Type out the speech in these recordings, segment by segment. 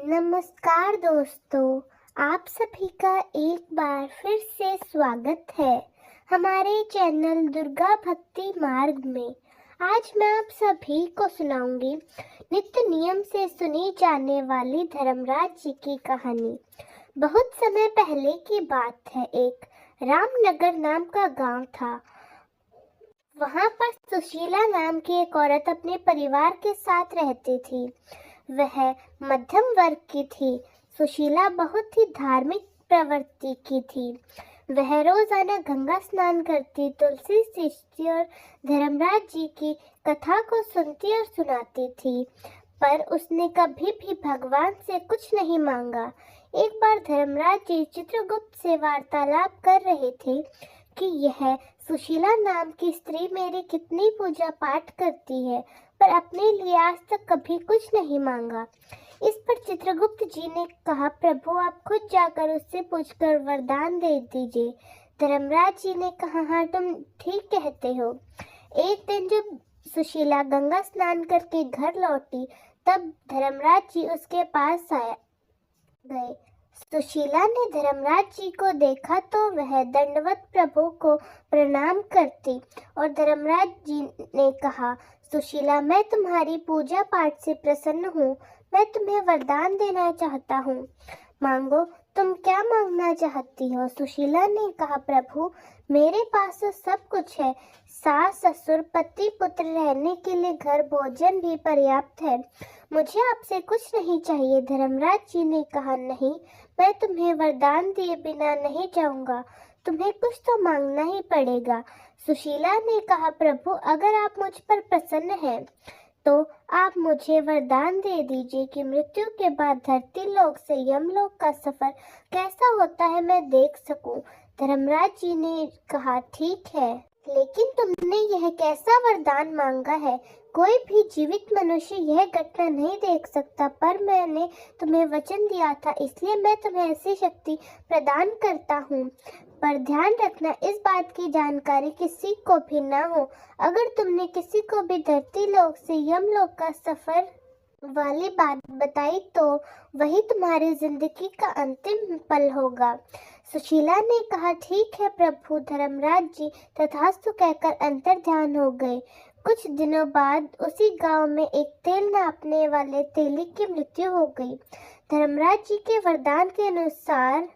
नमस्कार दोस्तों, आप सभी का एक बार फिर से स्वागत है हमारे चैनल दुर्गा भक्ति मार्ग में। आज मैं आप सभी को सुनाऊंगी नित्य नियम से सुनी जाने वाली धर्मराज जी की कहानी। बहुत समय पहले की बात है। एक रामनगर नाम का गांव था। वहां पर सुशीला नाम की एक औरत अपने परिवार के साथ रहती थी। वह मध्यम वर्ग की थी। सुशीला बहुत ही धार्मिक प्रवृत्ति की थी। वह रोजाना गंगा स्नान करती, तुलसी सींचती और धर्मराज जी की कथा को सुनती और सुनाती थी, पर उसने कभी भी भगवान से कुछ नहीं मांगा। एक बार धर्मराज जी चित्रगुप्त से वार्तालाप कर रहे थे कि यह सुशीला नाम की स्त्री मेरी कितनी पूजा पाठ करती है, पर अपने लिए आज तक कभी कुछ नहीं मांगा। इस पर चित्रगुप्त जी ने कहा, प्रभु आप खुद जाकर उससे पूछकर वरदान दे दीजिए। धर्मराज जी ने कहा, हाँ तुम ठीक कहते हो। एक दिन जब सुशीला गंगा स्नान करके घर लौटी, तब धर्मराज जी उसके पास गए। सुशीला ने धर्मराज जी को देखा तो वह दंडवत प्रभु को प्रणाम करती और धर्मराज जी ने कहा, सुशीला मैं तुम्हारी पूजा पाठ से प्रसन्न हूँ। मैं तुम्हें वरदान देना चाहता हूँ, मांगो। तुम क्या मांगना चाहती हो? सुशीला ने कहा, प्रभु मेरे पास तो सब कुछ है। सास ससुर पति पुत्र, रहने के लिए घर, भोजन भी पर्याप्त है। मुझे आपसे कुछ नहीं चाहिए। धर्मराज जी ने कहा, नहीं, मैं तुम्हें वरदान दिए बिना नहीं जाऊंगा। तुम्हें कुछ तो मांगना ही पड़ेगा। सुशीला ने कहा, प्रभु अगर आप मुझ पर प्रसन्न हैं तो आप मुझे वरदान दे दीजिए कि मृत्यु के बाद धरती लोक से यमलोक का सफर कैसा होता है मैं देख सकूं। धर्मराज जी ने कहा, ठीक है, लेकिन तुमने यह कैसा वरदान मांगा है? कोई भी जीवित मनुष्य यह घटना नहीं देख सकता, पर मैंने तुम्हें वचन दिया था, इसलिए मैं तुम्हें ऐसी शक्ति प्रदान करता हूँ। पर ध्यान रखना, इस बात की जानकारी किसी को भी ना हो। अगर तुमने किसी को भी धरती लोक से यमलोक का सफर वाली बात बताई तो वही तुम्हारी जिंदगी का अंतिम पल होगा। सुशीला ने कहा, ठीक है प्रभु। धर्मराज जी तथास्तु कहकर अंतर ध्यान हो गए। कुछ दिनों बाद उसी गांव में एक तेल नापने वाले तेली की मृत्यु हो गई। धर्मराज जी के वरदान के अनुसार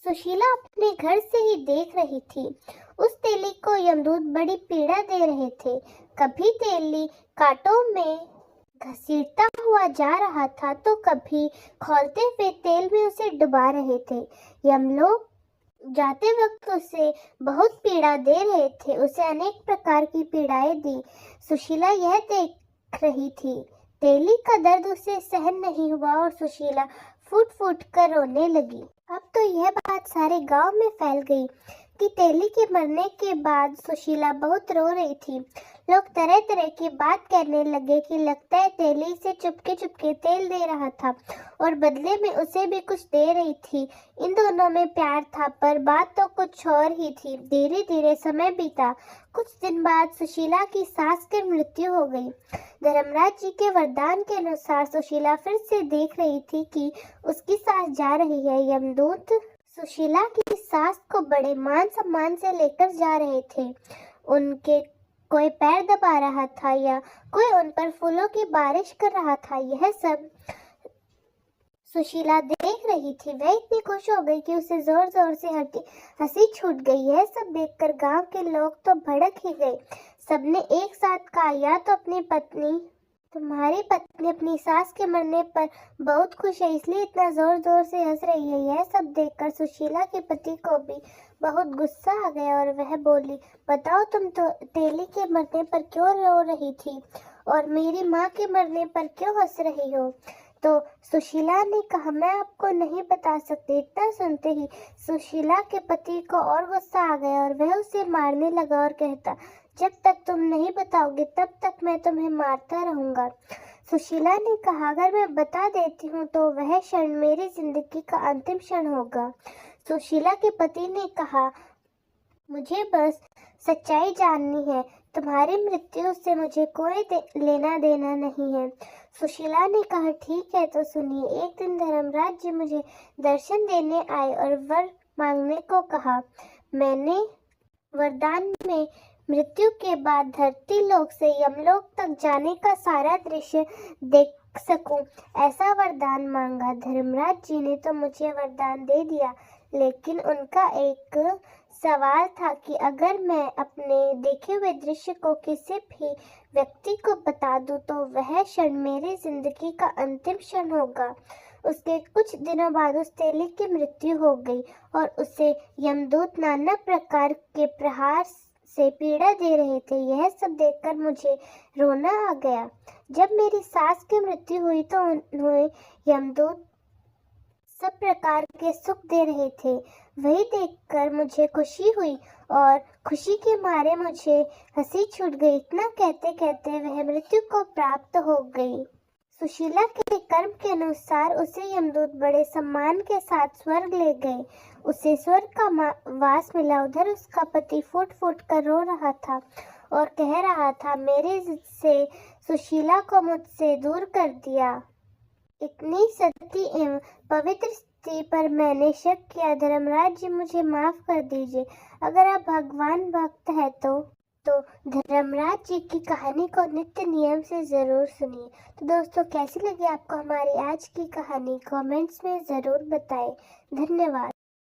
सुशीला अपने घर से ही देख रही थी। उस तेली को यमदूत बड़ी पीड़ा दे रहे थे। कभी तेली कांटों में घसीटता हुआ जा रहा था तो कभी खौलते हुए तेल में उसे डुबा रहे थे। यमलोक जाते वक्त उसे बहुत पीड़ा दे रहे थे। उसे अनेक प्रकार की पीड़ाएं दी। सुशीला यह देख रही थी। तेली का दर्द उसे सहन नहीं हुआ और सुशीला फूट फूट कर रोने लगी। अब तो यह बात सारे गांव में फैल गई कि तेली के मरने के बाद सुशीला बहुत रो रही थी। लोग तरह तरह की बात कहने लगे कि लगता है तेली से चुपके चुपके तेल दे रहा था और बदले में उसे भी कुछ दे रही थी। इन दोनों में प्यार था, पर बात तो कुछ और ही थी। धीरे धीरे समय बीता। कुछ दिन बाद सुशीला की सास की मृत्यु हो गई। धर्मराज जी के वरदान के अनुसार सुशीला फिर से देख रही थी कि उसकी सास जा रही है। यमदूत सुशीला की सास को बड़े मान सम्मान से लेकर जा रहे थे। उनके कोई पैर दबा रहा था या कोई उन पर फूलों की बारिश कर रहा था। यह सब सुशीला देख रही थी। वह इतनी खुश हो गई कि उसे जोर जोर से हंसी छूट गई। यह सब देखकर गांव के लोग तो भड़क ही गए। सबने एक साथ कहा, या तो तुम्हारी पत्नी अपनी सास के मरने पर बहुत खुश है, इसलिए इतना जोर जोर से हंस रही है। यह सब देखकर सुशीला के पति को भी बहुत गुस्सा आ गया और वह बोली, बताओ तुम तो तेली के मरने पर क्यों रो रही थी और मेरी माँ के मरने पर क्यों हंस रही हो? तो सुशीला ने कहा, मैं आपको नहीं बता सकती। इतना सुनते ही सुशीला के पति को और गुस्सा आ गया और वह उसे मारने लगा और कहता, जब तक तुम नहीं बताओगे तब तक मैं तुम्हें मारता रहूंगा। सुशीला ने कहा, अगर मैं बता देती हूँ तो वह क्षण मेरी जिंदगी का अंतिम क्षण होगा। सुशीला के पति ने कहा, मुझे बस सच्चाई जाननी है। तुम्हारी मृत्यु से मुझे कोई लेना देना नहीं है। सुशीला ने कहा, ठीक है तो सुनिए। एक दिन धर्मराज जी मुझे दर्शन देने आए और वर मांगने को कहा। मैंने वरदान में मृत्यु के बाद धरती लोक से यमलोक तक जाने का सारा दृश्य देख सकूं, ऐसा वरदान मांगा। धर्मराज जी ने तो मुझे वरदान दे दिया, लेकिन उनका एक सवाल था कि अगर मैं अपने देखे हुए दृश्य को किसी भी व्यक्ति को बता दूं तो वह क्षण मेरी जिंदगी का अंतिम क्षण होगा। उसके कुछ दिनों बाद उस तेली की मृत्यु हो गई और उसे यमदूत नाना प्रकार के प्रहार से पीड़ा दे रहे थे। यह सब देखकर मुझे रोना आ गया। जब मेरी सास की मृत्यु हुई तो उन्हें यमदूत सब प्रकार के सुख दे रहे थे। वही देखकर मुझे खुशी हुई और खुशी के मारे मुझे हंसी छूट गई। इतना कहते कहते वह मृत्यु को प्राप्त हो गई। सुशीला के कर्म के अनुसार उसे यमदूत बड़े सम्मान के साथ स्वर्ग ले गए। उसे स्वर्ग का वास मिला। उधर उसका पति फूट फूट कर रो रहा था और कह रहा था, मेरे जिद से सुशीला को मुझसे दूर कर दिया। इतनी सती एवं पवित्र स्त्री पर मैंने शक किया। धर्मराज जी मुझे माफ कर दीजिए। अगर आप भगवान भक्त है तो धर्मराज जी की कहानी को नित्य नियम से जरूर सुनिए। तो दोस्तों, कैसी लगी आपको हमारी आज की कहानी? कमेंट्स में जरूर बताएं। धन्यवाद।